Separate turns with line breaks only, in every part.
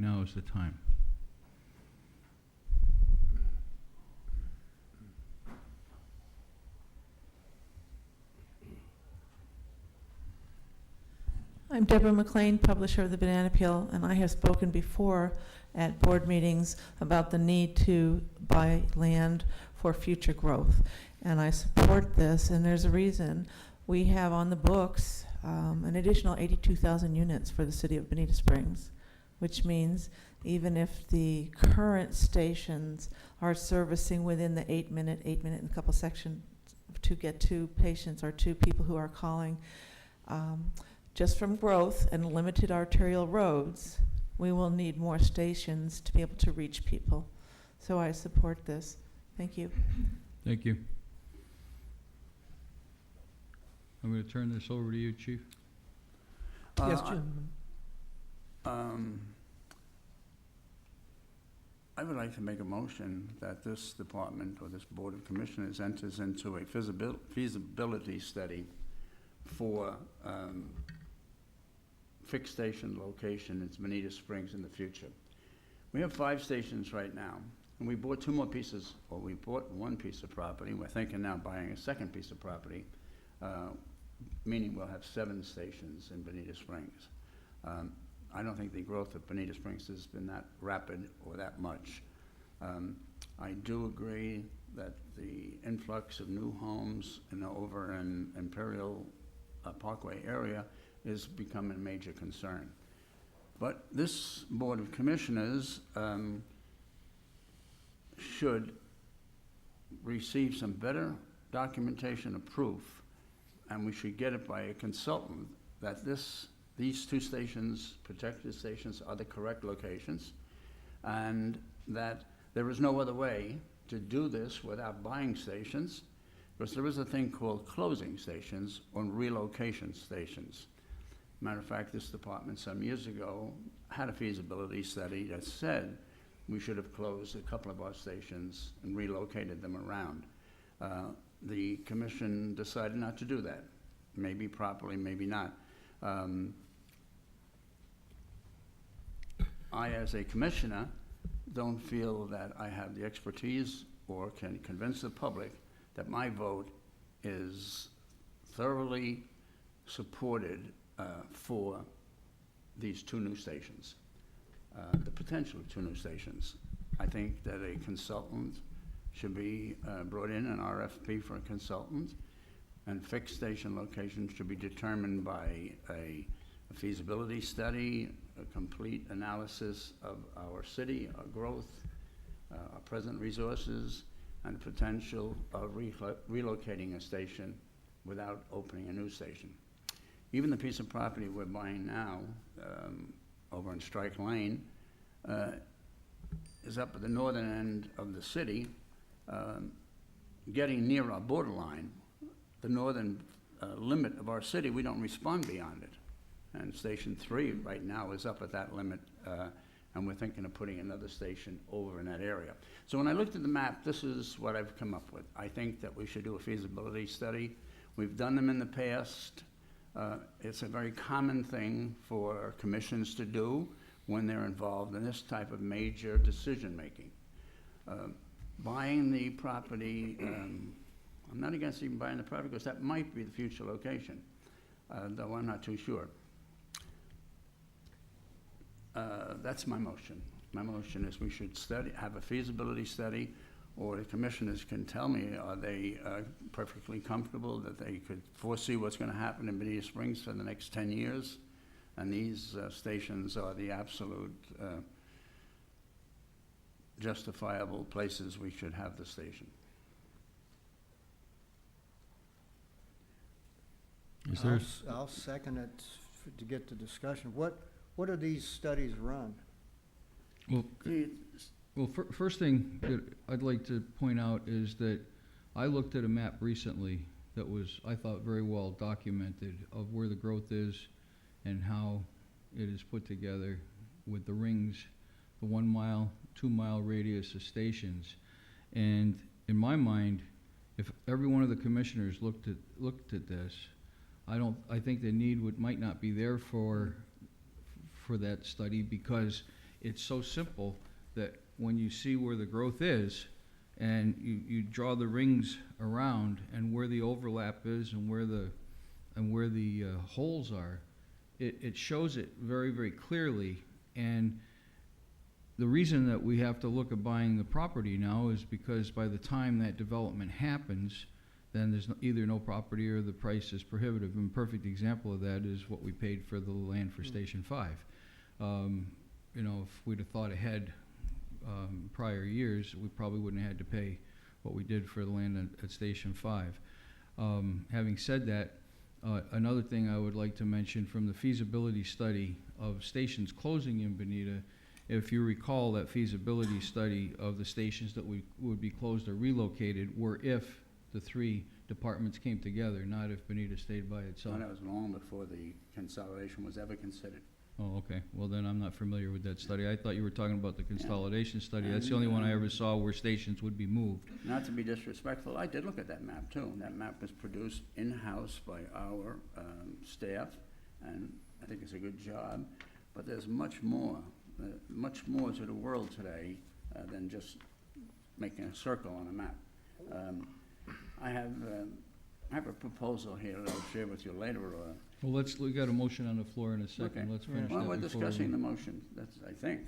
now is the time.
I'm Deborah McLean, publisher of the Banana Peel, and I have spoken before at board meetings about the need to buy land for future growth. And I support this, and there's a reason. We have on the books an additional 82,000 units for the city of Bonita Springs, which means even if the current stations are servicing within the 8-minute and a couple sections to get to patients or to people who are calling, just from growth and limited arterial roads, we will need more stations to be able to reach people. So I support this. Thank you.
Thank you. I'm going to turn this over to you, Chief.
Yes, Jim.
I would like to make a motion that this department or this Board of Commissioners enters into a feasibility study for fixed station location in Bonita Springs in the future. We have 5 stations right now, and we bought 2 more pieces, or we bought 1 piece of property. We're thinking now buying a 2nd piece of property, meaning we'll have 7 stations in Bonita Springs. I don't think the growth of Bonita Springs has been that rapid or that much. I do agree that the influx of new homes over in Imperial Parkway area is becoming a major concern. But this Board of Commissioners should receive some better documentation of proof, and we should get it by a consultant that these 2 stations, protected stations, are the correct locations, and that there is no other way to do this without buying stations, because there is a thing called closing stations or relocation stations. Matter of fact, this department some years ago had a feasibility study that said we should have closed a couple of our stations and relocated them around. The commission decided not to do that. Maybe properly, maybe not. I, as a commissioner, don't feel that I have the expertise or can convince the public that my vote is thoroughly supported for these 2 new stations, the potential of 2 new stations. I think that a consultant should be brought in, an RFP for a consultant, and fixed station locations should be determined by a feasibility study, a complete analysis of our city, our growth, our present resources, and the potential of relocating a station without opening a new station. Even the piece of property we're buying now over in Strike Lane is up at the northern end of the city, getting near our borderline. The northern limit of our city, we don't respond beyond it. And Station 3 right now is up at that limit, and we're thinking of putting another station over in that area. So when I looked at the map, this is what I've come up with. I think that we should do a feasibility study. We've done them in the past. It's a very common thing for commissions to do when they're involved in this type of major decision-making. Buying the property, I'm not against even buying the property because that might be the future location, though I'm not too sure. That's my motion. My motion is we should have a feasibility study, or the commissioners can tell me, are they perfectly comfortable that they could foresee what's going to happen in Bonita Springs for the next 10 years? And these stations are the absolute justifiable places we should have the station.
Is there
I'll second it to get the discussion. What do these studies run?
Well, first thing that I'd like to point out is that I looked at a map recently that was, I thought, very well documented of where the growth is and how it is put together with the rings, the 1 mile, 2 mile radius of stations. And in my mind, if every one of the commissioners looked at this, I think the need might not be there for that study, because it's so simple that when you see where the growth is, and you draw the rings around and where the overlap is and where the holes are, it shows it very, very clearly. And the reason that we have to look at buying the property now is because by the time that development happens, then there's either no property or the price is prohibitive. And a perfect example of that is what we paid for the land for Station 5. You know, if we'd have thought ahead prior years, we probably wouldn't have had to pay what we did for the land at Station 5. Having said that, another thing I would like to mention from the feasibility study of stations closing in Bonita, if you recall, that feasibility study of the stations that would be closed or relocated were if the three departments came together, not if Bonita stayed by itself.
Well, that was long before the consolidation was ever considered.
Oh, okay. Well, then I'm not familiar with that study. I thought you were talking about the consolidation study. That's the only one I ever saw where stations would be moved.
Not to be disrespectful, I did look at that map too. That map was produced in-house by our staff, and I think it's a good job. But there's much more to the world today than just making a circle on a map. I have a proposal here that I'll share with you later.
Well, we got a motion on the floor in a second.
Okay.
Let's finish that
Well, we're
before we-
discussing the motion, that's, I think.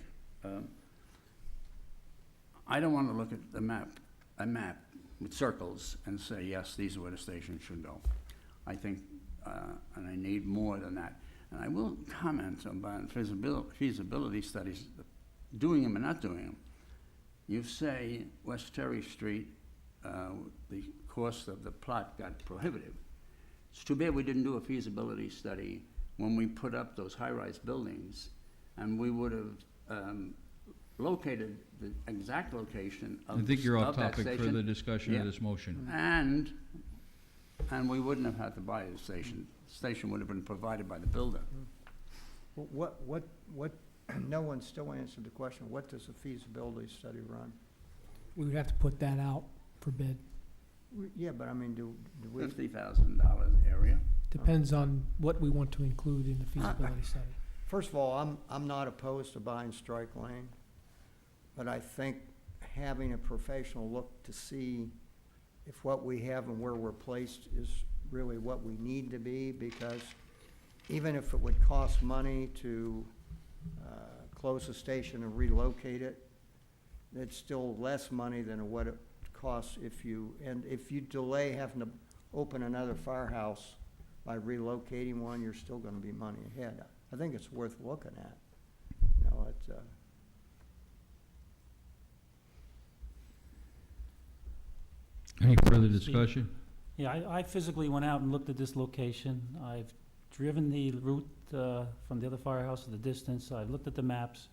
I don't want to look at a map with circles and say, yes, these are where the station should go. I think, and I need more than that. And I will comment about feasibility studies, doing them and not doing them. You say West Terry Street, the cost of the plot got prohibitive. It's too bad we didn't do a feasibility study when we put up those high-rise buildings, and we would have located the exact location of
I think you're off
of that
topic for
station.
the discussion of
Yeah.
this motion.
And we wouldn't have had to buy the station. The station would have been provided by the builder.
What, no one still answered the question, what does a feasibility study run?
We would have to put that out for bid.
Yeah, but I mean, do we?
$50,000 area.
Depends on what we want to include in the feasibility study.
First of all, I'm not opposed to buying Strike Lane, but I think having a professional look to see if what we have and where we're placed is really what we need to be, because even if it would cost money to close the station and relocate it, it's still less money than what it costs if you delay having to open another firehouse by relocating one, you're still gonna be money ahead. I think it's worth looking at. You know, it's,
Any further discussion?
Yeah, I physically went out and looked at this location. I've driven the route from the other firehouse to the distance. I've looked at the maps,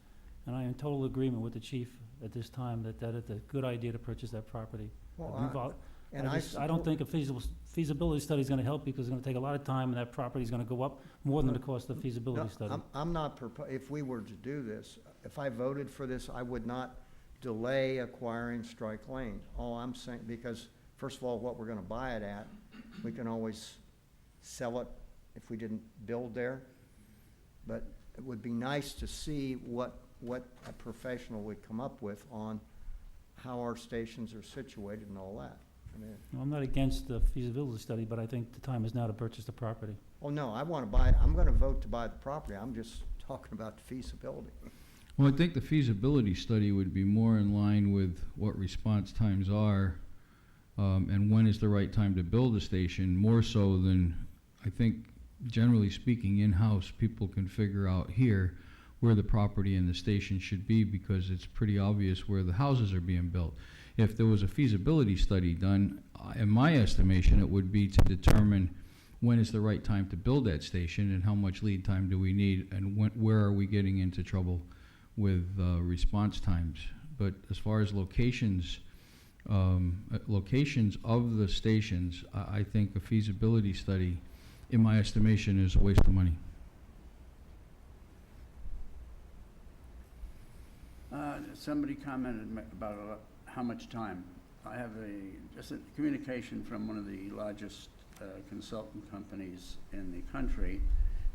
and I am in total agreement with the chief at this time that it's a good idea to purchase that property.
well,
I don't think a feasibility study is gonna help because it's gonna take a lot of time, and that property is gonna go up more than the cost of the feasibility study.
I'm not if we were to do this, if I voted for this, I would not delay acquiring Strike Lane. All I'm saying, because first of all, what we're gonna buy it at, we can always sell it if we didn't build there. But it would be nice to see what a professional would come up with on how our stations are situated and all that. I mean,
Well, I'm not against the feasibility study, but I think the time is now to purchase the property.
oh no, I wanna buy it, I'm gonna vote to buy the property, I'm just talking about the feasibility.
Well, I think the feasibility study would be more in line with what response times are, and when is the right time to build a station, more so than, I think, generally speaking, in-house, people can figure out here where the property and the station should be, because it's pretty obvious where the houses are being built. If there was a feasibility study done, in my estimation, it would be to determine when is the right time to build that station and how much lead time do we need, and where are we getting into trouble with response times. But as far as locations of the stations, I think a feasibility study, in my estimation, is a waste of money.
Somebody commented about how much time. I have just a communication from one of the largest consultant companies in the country,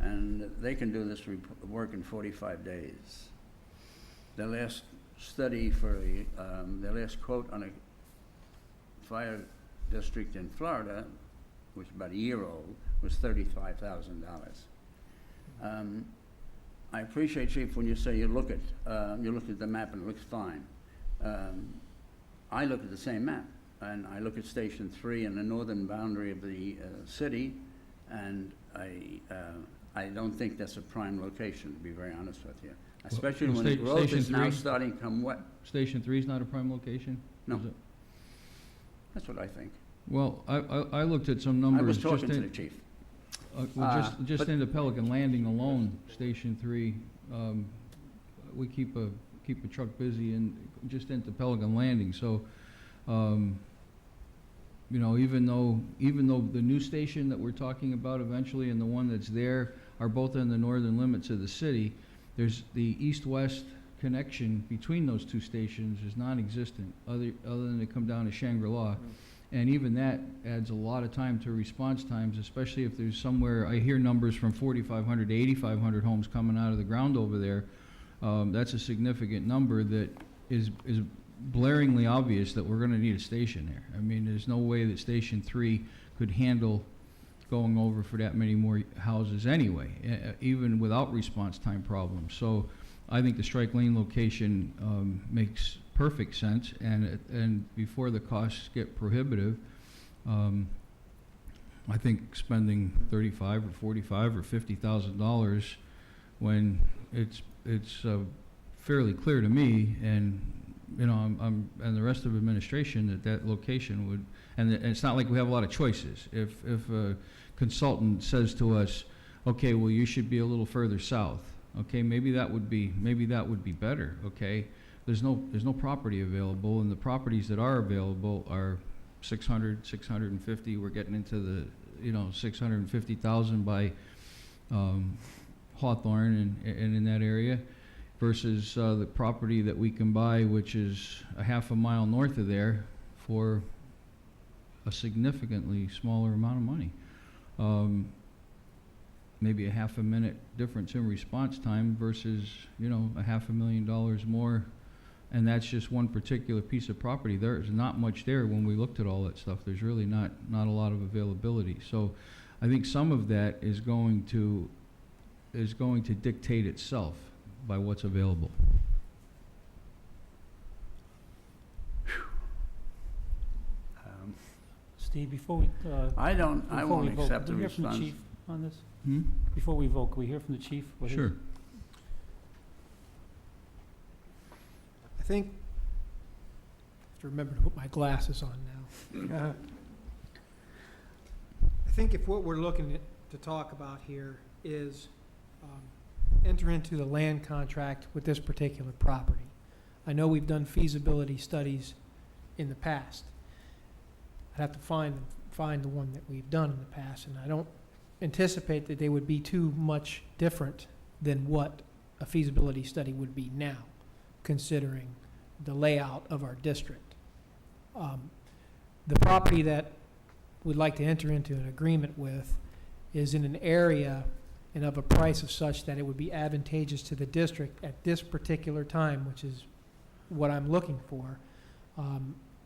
and they can do this work in 45 days. their last study for their last quote on a fire district in Florida, which is about a year old, was $35,000. I appreciate, Chief, when you say you look at the map and it looks fine. I look at the same map, and I look at Station 3 and the northern boundary of the city, and I don't think that's a prime location, to be very honest with you. Especially when the growth
Station
is now
3?
starting to come what?
Station 3 is not a prime location?
No.
Is it?
That's what I think.
Well, I looked at some
I
numbers.
was
just
talking to
in-
the chief.
Just
but-
into Pelican Landing alone, Station 3, we keep a truck busy and just into Pelican Landing, so, you know, even though the new station that we're talking about eventually and the one that's there are both in the northern limits of the city, there's the east-west connection between those two stations is non-existent, other than to come down to Shangri-La. And even that adds a lot of time to response times, especially if there's somewhere, I hear numbers from 4,500 to 8,500 homes coming out of the ground over there. That's a significant number that is blaringly obvious that we're gonna need a station there. I mean, there's no way that Station 3 could handle going over for that many more houses anyway, even without response time problems. So I think the Strike Lane location makes perfect sense, and before the costs get prohibitive, I think spending $35 or $45 or $50,000 when it's fairly clear to me, and you know, I'm and the rest of administration that location would, and it's not like we have a lot of choices. If a consultant says to us, okay, well, you should be a little further south. Okay, maybe that would be better. Okay, there's no property available, and the properties that are available are 600, 650. We're getting into the 650,000 by Hawthorne and in that area, versus the property that we can buy, which is a half a mile north of there, for a significantly smaller amount of money. Maybe a half a minute difference in response time versus, a $500,000 more. And that's just one particular piece of property. There's not much there when we looked at all that stuff. There's really not a lot of availability. So I think some of that is going to dictate itself by what's available.
Steve, before we,
I
before
won't
we vote,
accept
can
the
we hear from the
response.
chief on this?
Hmm?
Before we vote, can we hear from the chief? What his-
Sure.
I think, I have to remember to put my glasses on now. I think if what we're looking to talk about here is enter into the land contract with this particular property. I know we've done feasibility studies in the past. I'd have to find the one that we've done in the past, and I don't anticipate that they would be too much different than what a feasibility study would be now, considering the layout of our district. The property that we'd like to enter into an agreement with is in an area and of a price of such that it would be advantageous to the district at this particular time, which is what I'm looking for,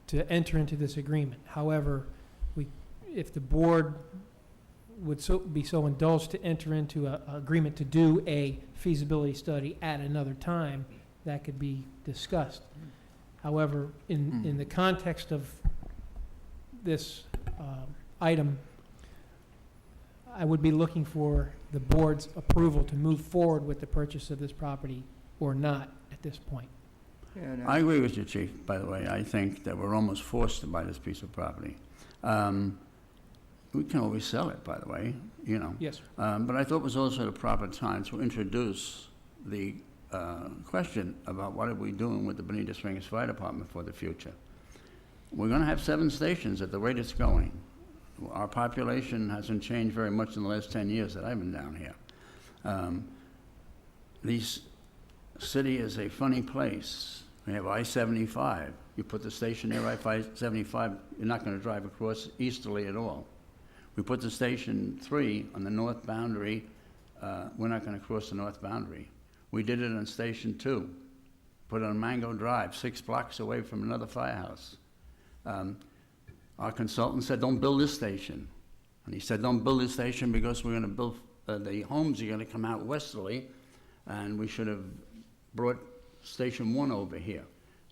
to enter into this agreement. However, if the board would be so indulged to enter into an agreement to do a feasibility study at another time, that could be discussed. However, in the context of this item, I would be looking for the board's approval to move forward with the purchase of this property or not at this point.
And,
I agree with you, Chief, by the way. I think that we're almost forced to buy this piece of property. We can always sell it, by the way,
Yes,
But I thought it was also the proper time to introduce the question about what are we doing with the Bonita Springs Fire Department for the future. We're going to have 7 stations at the rate it's going. Our population hasn't changed very much in the last 10 years that I've been down here. This city is a funny place. We have I-75. You put the station there, I-75, you're not going to drive across easterly at all. We put the Station 3 on the north boundary, we're not going to cross the north boundary. We did it on Station 2. put it on Mango Drive, 6 blocks away from another firehouse. Our consultant said, don't build this station. And he said, don't build this station because we're gonna build, the homes are gonna come out westerly, and we should have brought Station 1 over here,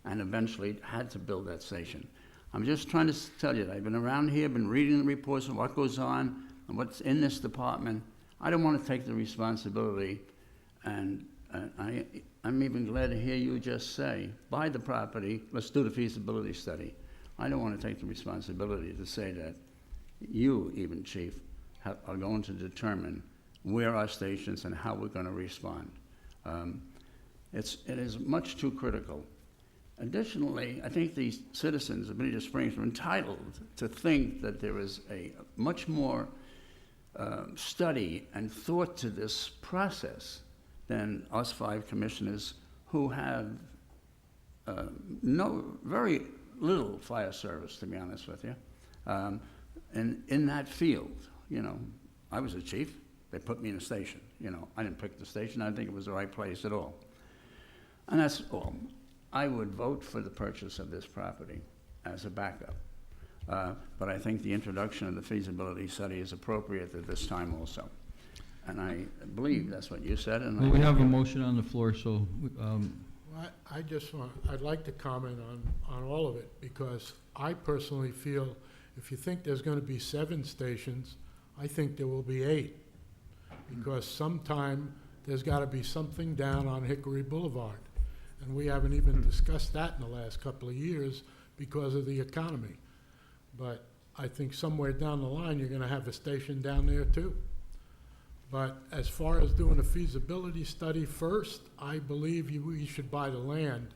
and eventually had to build that station. I'm just trying to tell you, that I've been around here, been reading the reports of what goes on and what's in this department. I don't want to take the responsibility, and I'm even glad to hear you just say, buy the property, let's do the feasibility study. I don't want to take the responsibility to say that you, even Chief, are going to determine where our stations and how we're going to respond. It is much too critical. Additionally, I think the citizens of Benita Springs are entitled to think that there is a much more study and thought to this process than us 5 commissioners who have very little fire service, to be honest with you, and in that field. You know, I was a chief. They put me in a station. You know, I didn't pick the station. I didn't think it was the right place at all. And that's all. I would vote for the purchase of this property as a backup. But I think the introduction of the feasibility study is appropriate at this time also. And I believe that's what you said, and
Well, we have a motion on the floor, so,
I just want, I'd like to comment on all of it, because I personally feel if you think there's gonna be 7 stations, I think there will be 8. Because sometime there's gotta be something down on Hickory Boulevard. And we haven't even discussed that in the last couple of years because of the economy. But I think somewhere down the line, you're gonna have a station down there too. But as far as doing a feasibility study first, I believe we should buy the land.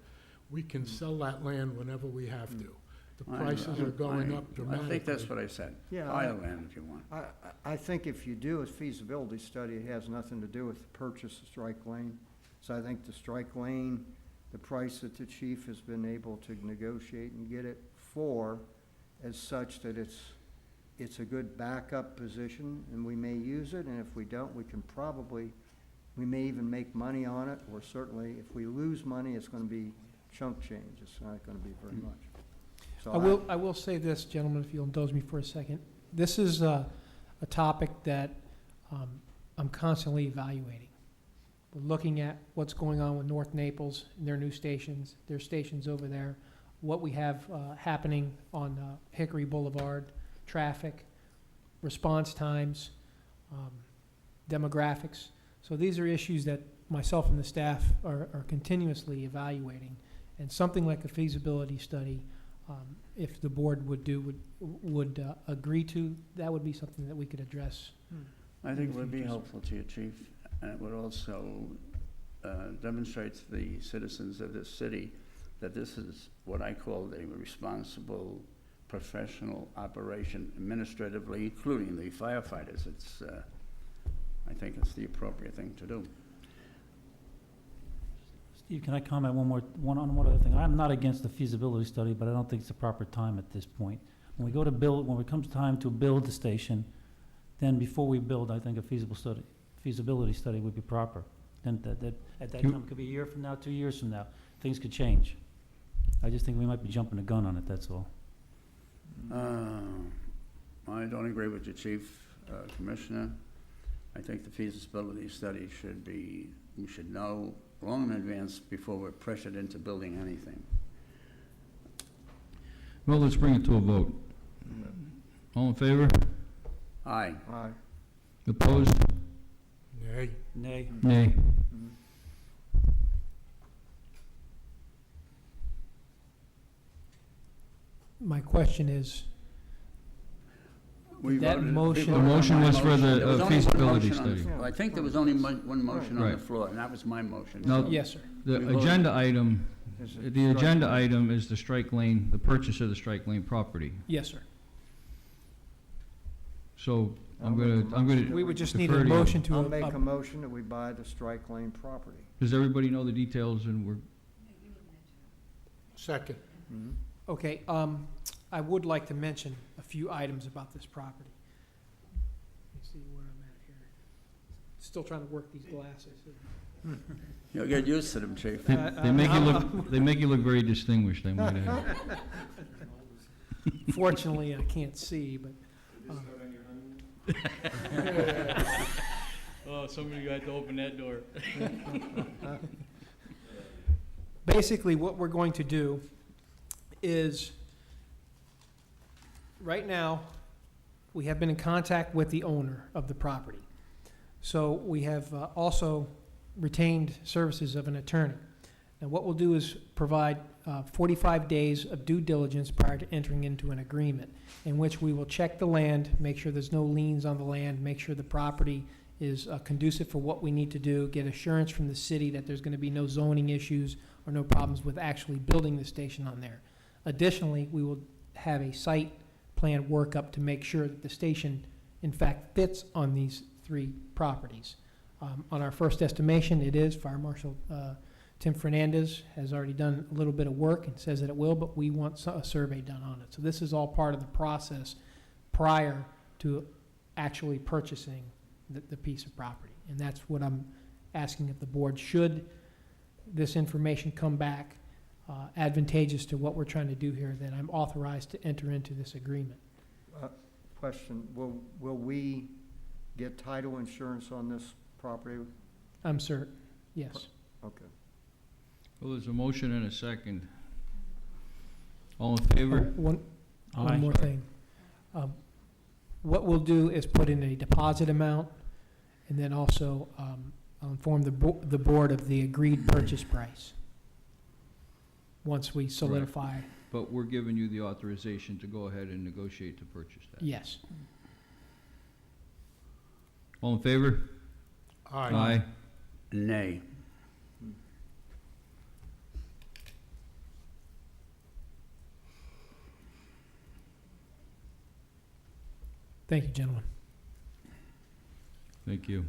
We can sell that land whenever we have to. The prices are going up dramatically.
I think that's what I said.
Yeah,
Buy the land if you want.
I think if you do a feasibility study, it has nothing to do with the purchase of strike lane. So I think the strike lane, the price that the chief has been able to negotiate and get it for, as such that it's a good backup position, and we may use it, and if we don't, we may even make money on it, or certainly if we lose money, it's gonna be chunk change. It's not gonna be very much. So
I will say this, gentlemen, if you'll indulge me for a second. This is a topic that I'm constantly evaluating. We're looking at what's going on with North Naples and their new stations, their stations over there, what we have happening on Hickory Boulevard, traffic, response times, demographics. So these are issues that myself and the staff are continuously evaluating. And something like a feasibility study, if the board would agree to, that would be something that we could address.
I think it would be helpful to you, Chief, and it would also demonstrate to the citizens of this city that this is what I call a responsible, professional operation administratively, including the firefighters. I think it's the appropriate thing to do.
Steve, can I comment one other thing? I'm not against the feasibility study, but I don't think it's the proper time at this point. When it comes time to build the station, then before we build, I think a feasibility study would be proper. Then at that time, it could be a year from now, 2 years from now, things could change. I just think we might be jumping the gun on it, that's all.
I don't agree with you, Chief, Commissioner. I think the feasibility study we should know long in advance before we're pressured into building anything.
well, let's bring it to a vote. All in favor?
Aye.
Aye.
Opposed?
Nay.
Nay.
Nay.
My question is,
We
That
voted-
motion-
we voted
The motion
on my
was for
motion.
the,
There was only one
feasibility
motion on the
study.
floor. I think there was only one motion on the
Right.
floor, and that was my motion.
No.
so-
yes, sir.
The
We voted.
agenda item,
Is it
the
strike
agenda
lane?
item is the strike lane, the purchase of the strike lane property.
Yes, sir.
So I'm
I'll make a
gonna,
motion.
We would just need
defer
a
to you.
motion to.
I'll make a motion that we buy the strike lane property.
Does everybody know the details and we're,
Second.
Mhm.
Okay, I would like to mention a few items about this property. Let me see where I'm at here. Still trying to work these glasses.
You'll get used to them, Chief.
They make you look, they make you look very distinguished, I might add.
Fortunately, I can't see, but
Oh, somebody got to open that door.
basically what we're going to do is, right now, we have been in contact with the owner of the property. So we have also retained services of an attorney. And what we'll do is provide 45 days of due diligence prior to entering into an agreement, in which we will check the land, make sure there's no liens on the land, make sure the property is conducive for what we need to do, get assurance from the city that there's going to be no zoning issues or no problems with actually building the station on there. Additionally, we will have a site plan workup to make sure that the station, in fact, fits on these 3 properties. On our first estimation, it is. Fire Marshal Tim Fernandez has already done a little bit of work and says that it will, but we want a survey done on it. So this is all part of the process prior to actually purchasing the piece of property. And that's what I'm asking of the board. Should this information come back advantageous to what we're trying to do here, then I'm authorized to enter into this agreement.
Question, will we get title insurance on this property?
I'm certain, yes.
Okay.
Well, there's a motion and a second. All in favor?
One more thing. What we'll do is put in a deposit amount, and then also I'll inform the board of the agreed purchase price once we solidify.
But we're giving you the authorization to go ahead and negotiate to purchase that.
Yes.
All in favor?
Aye.
Nay.
Thank you, gentlemen.
Thank you.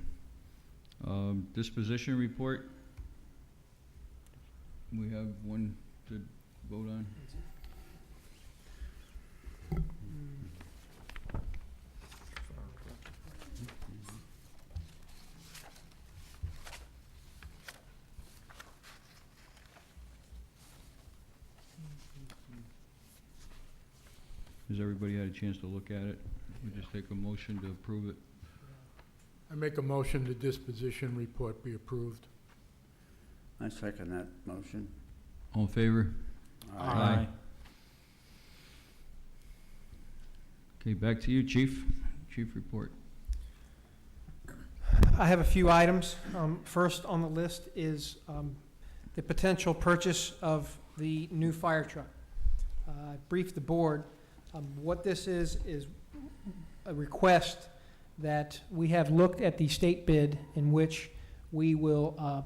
Disposition report. We have one to vote on. Has everybody had a chance to look at it? We just take a motion to approve it.
I make a motion the disposition report be approved.
I second that motion.
All in favor?
Aye.
Okay, back to you, Chief. Chief report.
I have a few items. First on the list is the potential purchase of the new fire truck. I briefed the board. What this is a request that we have looked at the state bid in which we will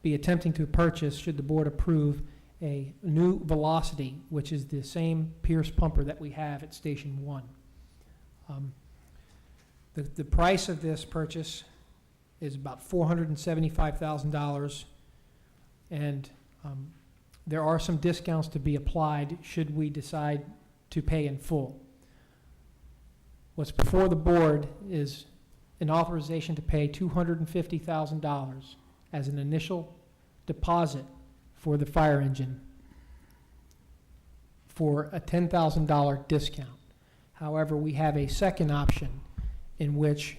be attempting to purchase, should the board approve, a new Velocity, which is the same Pierce pumper that we have at Station 1. The price of this purchase is about $475,000, and there are some discounts to be applied should we decide to pay in full. What's before the board is an authorization to pay $250,000 as an initial deposit for the fire engine for a $10,000 discount. However, we have a second option in which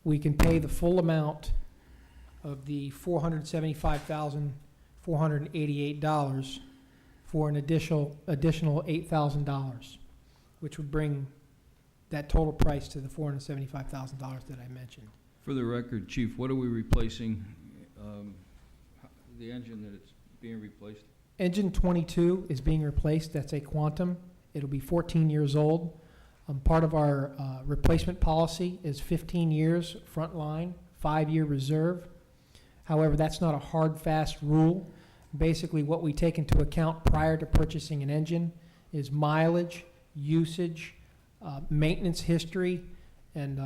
we can pay the full amount of the $475,488 for an additional $8,000, which would bring that total price to the $475,000 that I mentioned.
For the record, Chief, what are we replacing, the engine that it's being replaced?
Engine 22 is being replaced. That's a Quantum. It'll be 14 years old. Part of our replacement policy is 15 years front line, 5-year reserve. However, that's not a hard, fast rule. Basically, what we take into account prior to purchasing an engine is mileage, usage, maintenance history, and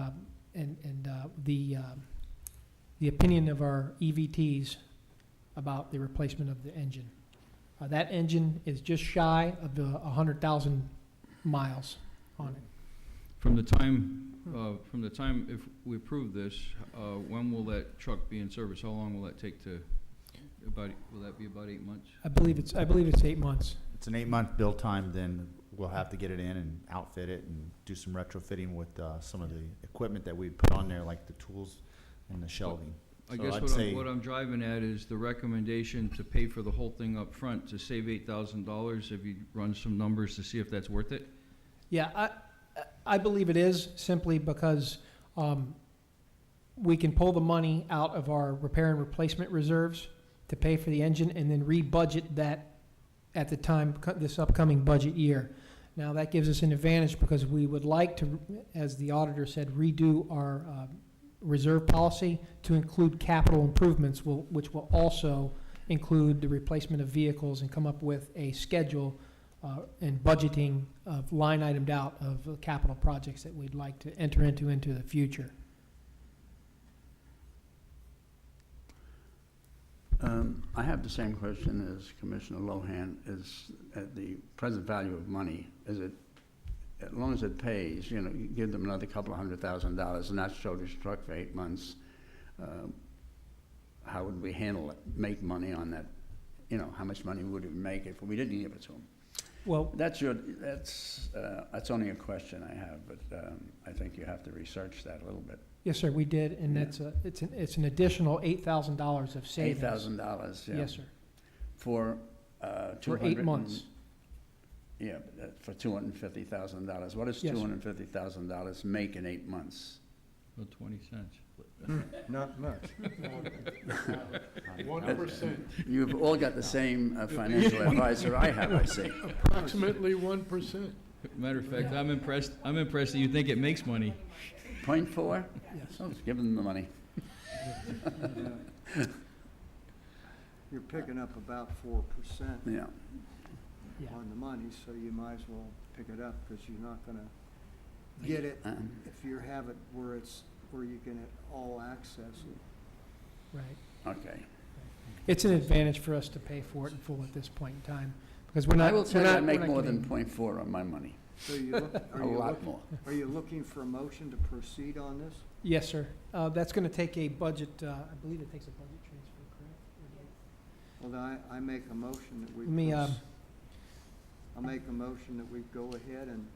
the opinion of our EVTs about the replacement of the engine. That engine is just shy of the 100,000 miles on it.
From the time from the time, if we approve this, when will that truck be in service? How long will that take to, will that be about 8 months?
I believe it's 8 months.
It's an 8-month build time, then we'll have to get it in and outfit it and do some retrofitting with some of the equipment that we put on there, like the tools and the shelving.
I
So
guess
I'd say-
what I'm driving at is the recommendation to pay for the whole thing up front to save $8,000. Have you run some numbers to see if that's worth it?
Yeah, I believe it is, simply because we can pull the money out of our repair and replacement reserves to pay for the engine and then re-budget that at the time, this upcoming budget year. Now, that gives us an advantage because we would like to, as the auditor said, redo our reserve policy to include capital improvements, which will also include the replacement of vehicles and come up with a schedule and budgeting of line itemed out of capital projects that we'd like to enter into the future.
I have the same question as Commissioner Lohan. Is at the present value of money, is it, as long as it pays, you give them another couple of $100,000 and not show this truck for 8 months, how would we handle it, make money on that? How much money would we make if we didn't give it to them?
Well,
That's only a question I have, but I think you have to research that a little bit.
yes, sir, we did, and
Yeah.
it's an additional $8,000 of savings.
$8,000, yeah.
Yes, sir,
For
for 8 months.
Yeah, but for $250,000. What does
Yes, sir.
$250,000 make in 8 months?
About 20 cents.
Not much.
1%,
You've all got the same financial advisor I have, I see.
approximately 1%.
Matter of fact, I'm impressed that you think it makes money.
0.4?
Yes.
Oh, give them the money.
You're picking up about 4%
Yeah.
Yeah.
on the money, so you might as well pick it up, because you're not gonna get it if you have it where you can all access it.
Right.
Okay.
It's an advantage for us to pay for it in full at this point in time, because we're not.
I will tell you, I make
we're not
more than
getting-
0.4 on my money.
So you look,
A lot more.
are you looking for a motion to proceed on this?
Yes, sir. That's going to take a budget, I believe it takes a budget transfer, correct?
Well, then I make a motion that we.
Let me,
I'll make a motion that we go ahead and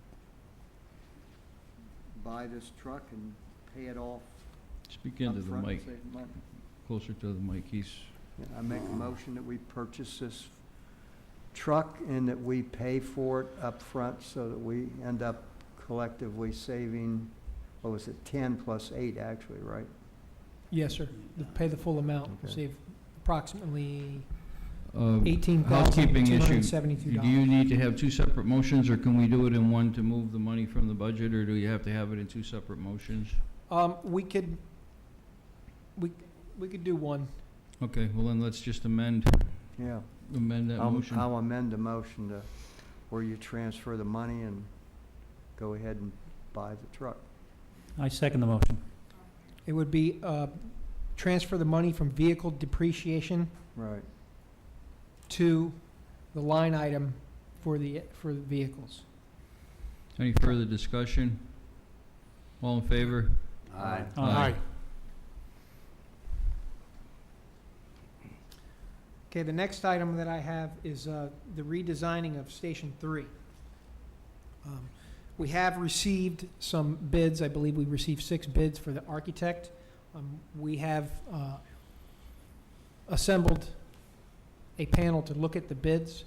buy this truck and pay it off
Speak into the
upfront,
mic,
save money.
closer to the mic.
I make a motion that we purchase this truck and that we pay for it up front, so that we end up collectively saving, what was it, 10 plus 8 actually, right?
Yes, sir. To pay the full amount, we'll
Okay.
save approximately
Housekeeping
$18,272.
issue. Do you need to have two separate motions, or can we do it in one to move the money from the budget, or do you have to have it in two separate motions?
We could do one.
Okay, well then let's just amend
Yeah.
that motion.
I'll amend the motion to, where you transfer the money and go ahead and buy the truck.
I second the motion.
It would be transfer the money from vehicle depreciation
Right.
to the line item for the vehicles.
Any further discussion? All in favor?
Aye.
Aye.
Okay, the next item that I have is the redesigning of Station 3. We have received some bids. I believe we received 6 bids for the architect. We have assembled a panel to look at the bids.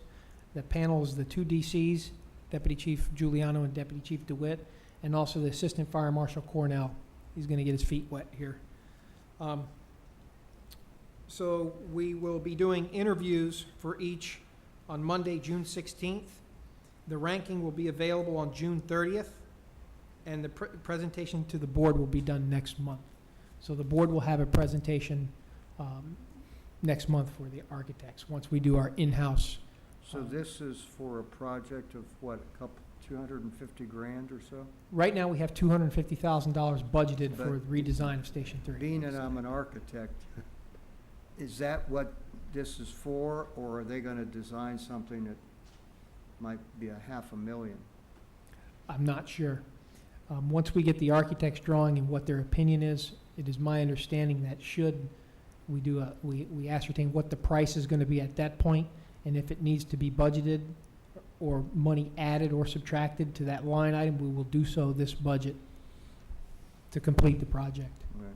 The panel is the 2 DCs, Deputy Chief Giuliano and Deputy Chief DeWitt, and also the Assistant Fire Marshal Cornell. He's going to get his feet wet here. So we will be doing interviews for each on Monday, June 16th. The ranking will be available on June 30th, and the presentation to the board will be done next month. So the board will have a presentation next month for the architects, once we do our in-house.
So this is for a project of what, a couple, 250 grand or so?
Right now, we have $250,000 budgeted for
But
redesign of Station 3.
Being that I'm an architect, is that what this is for, or are they gonna design something that might be $500,000?
I'm not sure. Once we get the architect's drawing and what their opinion is, it is my understanding that should we we ascertain what the price is gonna be at that point, and if it needs to be budgeted or money added or subtracted to that line item, we will do so this budget to complete the project.
Right.